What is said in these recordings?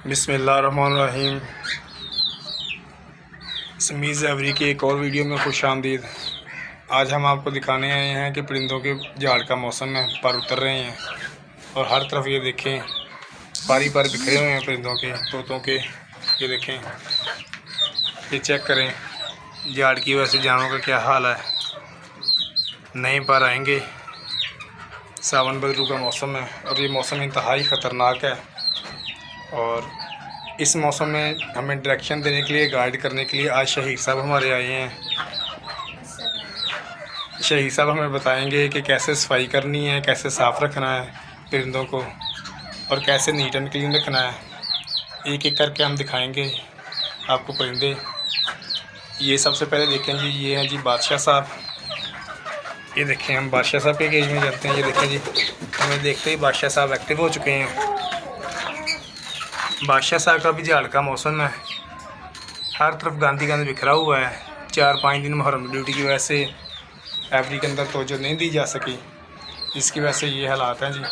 बिस्मिल्लाहिर्रहमानिर्रहीम। समीज़ एवरी की एक और वीडियो में खुश आमदीद। आज हम आपको दिखाने आए हैं कि परिंदों के झाड़ का मौसम है, पर उतर रहे हैं और हर तरफ ये देखें पारी पारी बिखरे हुए हैं परिंदों के, तोतों के। ये देखें, ये चेक करें झाड़ की वजह से जानवरों का क्या हाल है। नए पर आएंगे, सावन बदरू का मौसम है और ये मौसम इंतहाई ख़तरनाक है। और इस मौसम में हमें डायरेक्शन देने के लिए, गाइड करने के लिए आज शहीद साहब हमारे आए हैं। शहीद साहब हमें बताएंगे कि कैसे सफाई करनी है, कैसे साफ़ रखना है परिंदों को और कैसे नीट एंड क्लीन रखना है। एक एक करके हम दिखाएंगे आपको परिंदे। ये सबसे पहले देखें जी, ये हैं जी बादशाह साहब। ये देखें, हम बादशाह साहब के केज में जाते हैं। ये देखें जी, हमें देखते ही बादशाह साहब एक्टिव हो चुके हैं। बादशाह साहब का भी झाड़ का मौसम है, हर तरफ गांधी गांधी बिखरा हुआ है। 4-5 दिन मुहर्रम ड्यूटी की वजह से एवरी के अंदर तवज्जो नहीं दी जा सकी, जिसकी वजह से ये हालात हैं जी।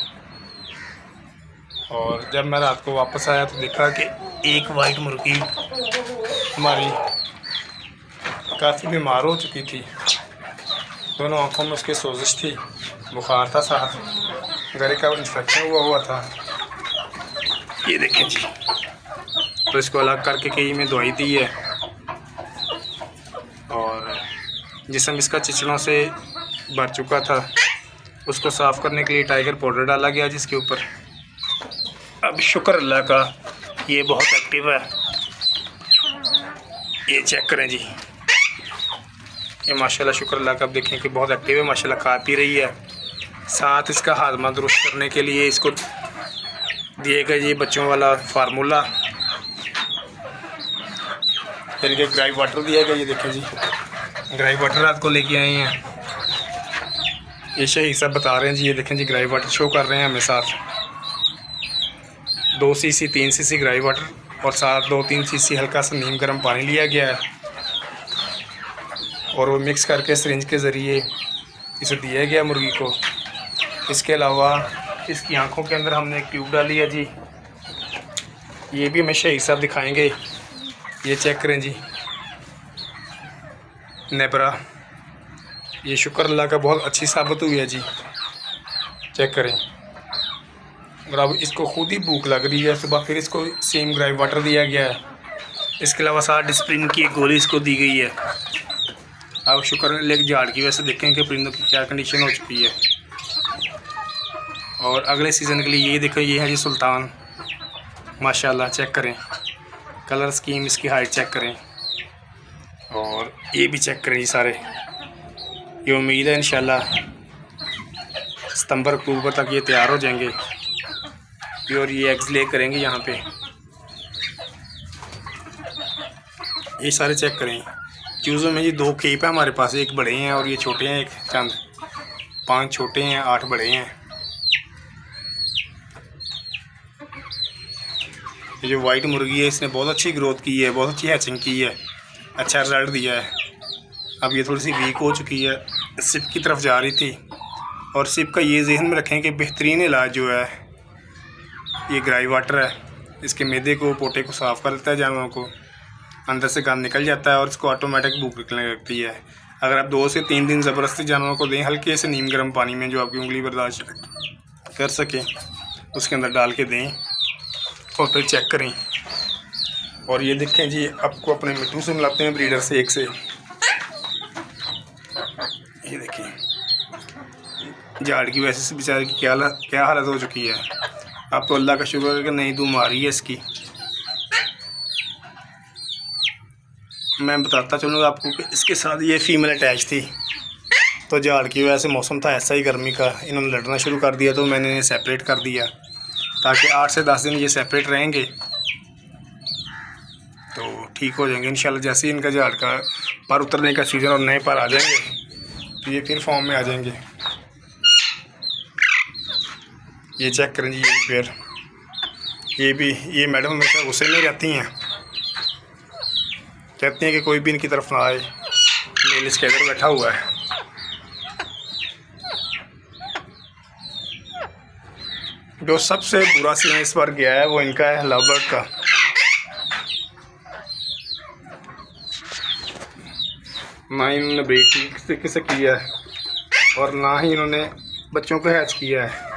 और जब मैं रात को वापस आया तो देखा कि एक वाइट मुर्गी हमारी काफ़ी बीमार हो चुकी थी। दोनों आँखों में उसके सोजिश थी, बुखार था, साथ गले का इन्फेक्शन हुआ था। ये देखें जी, तो इसको अलग करके कई में दवाई दी है और जिसम इसका चिचड़ों से भर चुका था उसको साफ़ करने के लिए टाइगर पाउडर डाला गया जिसके ऊपर। अब शुक्र अल्लाह का ये बहुत एक्टिव है। ये चेक करें जी, ये माशाल्लाह शुक्र अल्लाह का। अब देखें कि बहुत एक्टिव है माशाल्लाह, खा पी रही है। साथ इसका हाजमा दुरुस्त करने के लिए इसको दिए गए ये बच्चों वाला फार्मूला, फिर के ग्राई वाटर दिया गया। ये देखें जी, ग्राई वाटर रात को लेके आए हैं। ये शहीद साहब बता रहे हैं जी। ये देखें जी, ग्राई वाटर शो कर रहे हैं हमें साथ। 2 सीसी 3 सीसी ग्राई वाटर और साथ 2-3 सीसी हल्का सा नीम गर्म पानी लिया गया है और वो मिक्स करके सिरिंज के ज़रिए इसे दिया गया मुर्गी को। इसके अलावा इसकी आंखों के अंदर हमने एक ट्यूब डाली है जी। ये भी हमें शहीद साहब दिखाएंगे। ये चेक करें जी, नेबरा, ये शुक्र अल्लाह का बहुत अच्छी साबित हुई है जी। चेक करें। और अब इसको खुद ही भूख लग रही है सुबह, फिर इसको सेम ग्राई वाटर दिया गया है। इसके अलावा 60 डिस्प्रिन की एक गोली इसको दी गई है। अब शुक्र अल्लाह झाड़ की वजह से देखें कि परिंदों की क्या कंडीशन हो चुकी है। और अगले सीज़न के लिए ये देखो, ये है जी सुल्तान, माशाल्लाह। चेक करें कलर स्कीम, इसकी हाइट चेक करें और ये भी चेक करें जी सारे। ये उम्मीद है इंशाल्लाह सितंबर अक्टूबर तक ये तैयार हो जाएंगे और ये एग्स ले करेंगे यहाँ पे। ये सारे चेक करें। चूज़ों में जी 2 केप है हमारे पास, एक बड़े हैं और ये छोटे हैं, एक चंद 5 छोटे हैं, 8 बड़े हैं। ये जो वाइट मुर्गी है इसने बहुत अच्छी ग्रोथ की है, बहुत अच्छी हैचिंग की है, अच्छा रिजल्ट दिया है। अब ये थोड़ी सी वीक हो चुकी है, सिप की तरफ जा रही थी। और सिप का ये जहन में रखें कि बेहतरीन इलाज जो है ये ग्राई वाटर है। इसके मैदे को, पोटे को साफ़ कर देता है, जानवरों को अंदर से गंद निकल जाता है और इसको ऑटोमेटिक भूख निकलने लगती है। अगर आप 2 से 3 दिन ज़बरदस्ती जानवरों को दें, हल्के से नीम गर्म पानी में जो आपकी उंगली बर्दाश्त कर सके उसके अंदर डाल के दें और फिर चेक करें। और ये देखें जी, आपको अपने मिट्टू से मिलाते हैं, ब्रीडर से, एक से। ये देखें झाड़ की वजह से बेचारे की क्या हालत हो चुकी है। अब तो अल्लाह का शुक्र है कि नई दूम आ रही है इसकी। मैं बताता चलूँगा आपको कि इसके साथ ये फीमेल अटैच थी, तो झाड़ की वजह से मौसम था ऐसा ही गर्मी का, इन्होंने लड़ना शुरू कर दिया तो मैंने इन्हें सेपरेट कर दिया ताकि 8 से 10 दिन ये सेपरेट रहेंगे तो ठीक हो जाएंगे इंशाल्लाह। जैसे ही इनका झाड़ का पर उतरने का सीज़न और नए पर आ जाएंगे तो ये फिर फॉर्म में आ जाएंगे। ये चेक करें जी, ये भी पेड़, ये भी, ये मैडम हमेशा गुस्से में रहती हैं, कहती हैं कि कोई भी इनकी तरफ ना आए। मेल इसके इधर बैठा हुआ है। जो सबसे बुरा सीन इस बार गया है वो इनका है लव बर्ड का। ना ही इन्होंने ब्रीड ठीक तरीके से किया है और ना ही इन्होंने बच्चों को हैच किया है।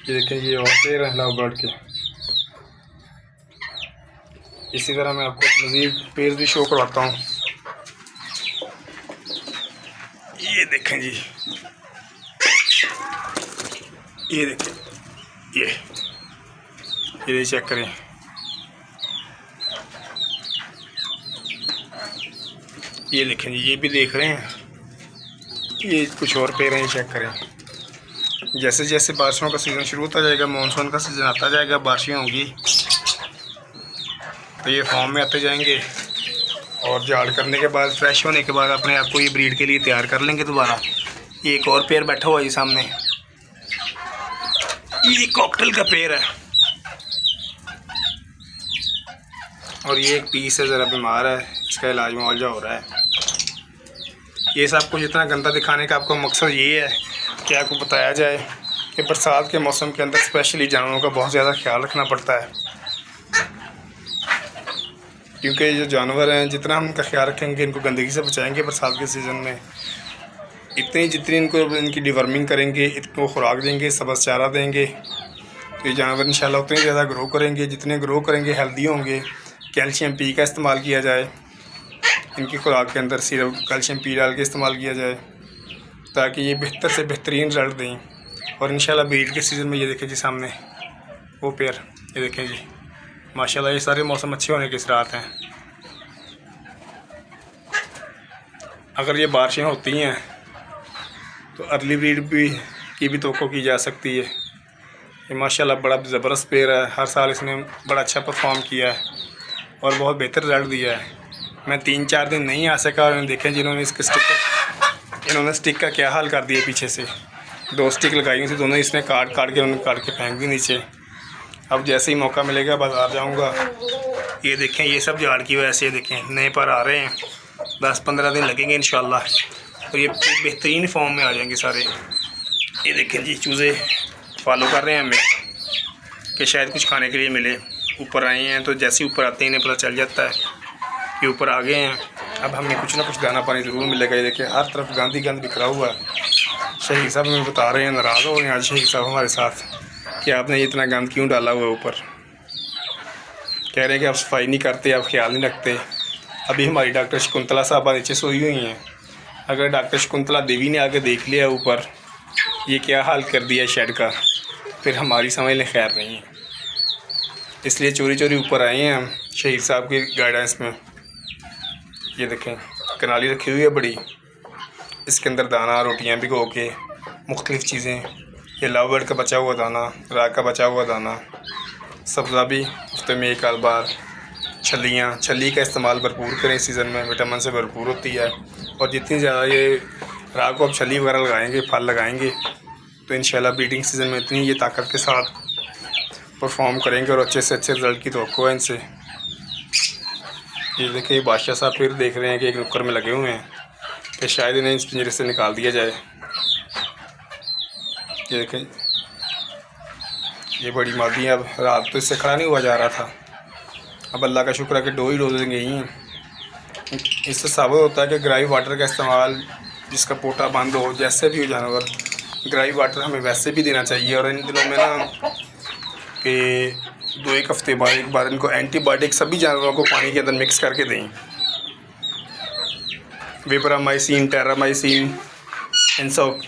ये देखें, ये और पेयर है लव बर्ड के। इसी तरह मैं आपको मज़ीद पेयर भी शो करवाता हूँ। ये देखें जी, ये देखें, ये चेक करें। ये देखें जी, ये भी देख रहे हैं। ये कुछ और पेड़ हैं, चेक करें। जैसे जैसे बारिशों का सीज़न शुरू होता जाएगा, मानसून का सीज़न आता जाएगा, बारिशें होंगी तो ये फॉर्म में आते जाएंगे और झाड़ करने के बाद, फ्रेश होने के बाद अपने आप को ये ब्रीड के लिए तैयार कर लेंगे दोबारा। ये एक और पेड़ बैठा हुआ है सामने, ये कॉकटेल का पेड़ है और ये एक पीस है, ज़रा बीमार है, इसका इलाज मुआवजा हो रहा है। ये सब कुछ इतना गंदा दिखाने का आपको मकसद ये है कि आपको बताया जाए कि बरसात के मौसम के अंदर स्पेशली जानवरों का बहुत ज़्यादा ख्याल रखना पड़ता है, क्योंकि ये जो जानवर हैं जितना हम इनका ख्याल रखेंगे, इनको गंदगी से बचाएंगे बरसात के सीज़न में, जितनी इनको इनकी डिवर्मिंग करेंगे, इनको खुराक देंगे, सब्ज़ चारा देंगे, तो ये जानवर इंशाल्लाह उतने ज़्यादा ग्रो करेंगे। जितने ग्रो करेंगे हेल्दी होंगे। कैल्शियम पी का इस्तेमाल किया जाए इनकी खुराक के अंदर, सिर्फ कैल्शियम पी डाल के इस्तेमाल किया जाए ताकि ये बेहतर से बेहतरीन रिजल्ट दें। और इंशाल्लाह ब्रीड के सीज़न में ये देखें जी सामने वो पेयर, ये देखें जी माशाल्लाह, ये सारे मौसम अच्छे होने के असरात हैं। अगर ये बारिशें होती हैं तो अर्ली ब्रीड की भी तवक्को की जा सकती है। ये माशाल्लाह बड़ा ज़बरदस्त पेयर है, हर साल इसने बड़ा अच्छा परफॉर्म किया है और बहुत बेहतर रिजल्ट दिया है। मैं 3-4 दिन नहीं आ सका और देखें जिन्होंने इसके स्टिक का क्या हाल कर दिया। पीछे से 2 स्टिक लगाई थी, दोनों इसने काट के फेंक दी नीचे। अब जैसे ही मौका मिलेगा बाज़ार जाऊंगा। ये देखें, ये सब झाड़ की वजह से देखें नए पर आ रहे हैं, 10-15 दिन लगेंगे इंशाल्लाह और ये बेहतरीन फॉर्म में आ जाएंगे सारे। ये देखें जी, चूज़े फॉलो कर रहे हैं हमें कि शायद कुछ खाने के लिए मिले। ऊपर आए हैं तो जैसे ही ऊपर आते हैं इन्हें पता चल जाता है कि ऊपर आ गए हैं, अब हमें कुछ ना कुछ दाना पानी ज़रूर मिलेगा। ये देखिए हर तरफ गंद बिखरा हुआ है। शहीद साहब हमें बता रहे हैं, नाराज़ हो रहे हैं आज शहीद साहब हमारे साथ कि आपने ये इतना गंद क्यों डाला हुआ है ऊपर। कह रहे हैं कि आप सफाई नहीं करते, आप ख्याल नहीं रखते। अभी हमारी डॉक्टर शकुंतला साहबा नीचे सोई हुई हैं। अगर डॉक्टर शकुंतला देवी ने आके देख लिया ऊपर ये क्या हाल कर दिया शेड का, फिर हमारी समझ लें खैर नहीं है। इसलिए चोरी चोरी ऊपर आए हैं हम शहीद साहब की गाइडेंस में। ये देखें कनाली रखी हुई है बड़ी, इसके अंदर दाना, रोटियां भिगो के, मुख्तलिफ़ चीज़ें। ये लव बर्ड का बचा हुआ दाना, राग का बचा हुआ दाना, सब्ज़ा भी हफ्ते में 1 आध बार। छली का इस्तेमाल भरपूर करें सीज़न में, विटामिन से भरपूर होती है। और जितनी ज़्यादा ये राग को आप छली वगैरह लगाएंगे, फल लगाएंगे तो इंशाल्लाह ब्रीडिंग सीज़न में इतनी ये ताकत के साथ परफॉर्म करेंगे और अच्छे से अच्छे रिज़ल्ट की तवक्को है इनसे। ये देखिए बादशाह साहब फिर देख रहे हैं कि एक नुक्कर में लगे हुए हैं कि शायद इन्हें इस पिंजरे से निकाल दिया जाए। ये देखें, ये बड़ी मादी अब रात तो इससे खड़ा नहीं हुआ जा रहा था, अब अल्लाह का शुक्र है कि 2 ही डोजें गई हैं। इससे साबित होता है कि ग्राई वाटर का इस्तेमाल, जिसका पोटा बंद हो, जैसे भी हो जानवर, ग्राई वाटर हमें वैसे भी देना चाहिए। और इन दिनों में ना कि 2-1 हफ्ते बाद एक बार इनको एंटीबायोटिक सभी जानवरों को पानी के अंदर मिक्स करके दें। वेपरामाइसिन, टेरामाइसिन, इनसॉक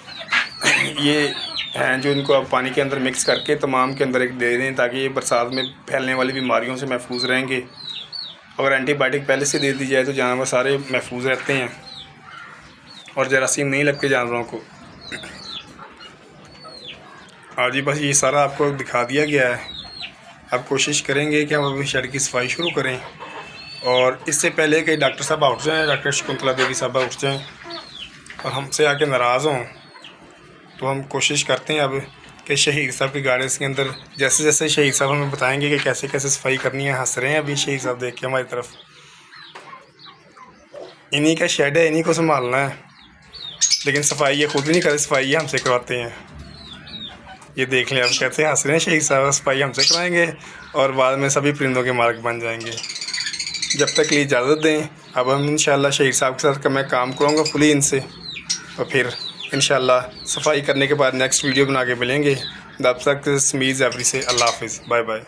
ये हैं जो इनको आप पानी के अंदर मिक्स करके तमाम के अंदर एक दे दें ताकि ये बरसात में फैलने वाली बीमारियों से महफूज रहेंगे। अगर एंटीबायोटिक पहले से दे दी जाए तो जानवर सारे महफूज रहते हैं और जरासीम नहीं लगते जानवरों को। आज ही बस ये सारा आपको दिखा दिया गया है। अब कोशिश करेंगे कि हम अभी शेड की सफाई शुरू करें और इससे पहले कि डॉक्टर साहब उठ जाएँ, डॉक्टर शकुंतला देवी साहब उठ जाएँ और हमसे आके नाराज़ हों, तो हम कोशिश करते हैं अब कि शहीद साहब की गाइडेंस के अंदर जैसे जैसे शहीद साहब हमें बताएंगे कि कैसे कैसे सफाई करनी है। हंस रहे हैं अभी शहीद साहब देख के हमारी तरफ। इन्हीं का शेड है, इन्हीं को संभालना है, लेकिन सफाई ये खुद भी नहीं करते, सफाई ये हमसे करवाते हैं। ये देख लें, अब कैसे हंस रहे हैं शहीद साहब, सफाई हमसे कराएंगे और बाद में सभी परिंदों के मार्ग बन जाएंगे। जब तक ये इजाज़त दें अब हम इंशाल्लाह शहीद साहब के साथ का मैं काम करूँगा फुली इनसे, और फिर इंशाल्लाह सफाई करने के बाद नेक्स्ट वीडियो बना के मिलेंगे। तब तक स्मीज़ एवरी से अल्लाह हाफिज़, बाय बाय।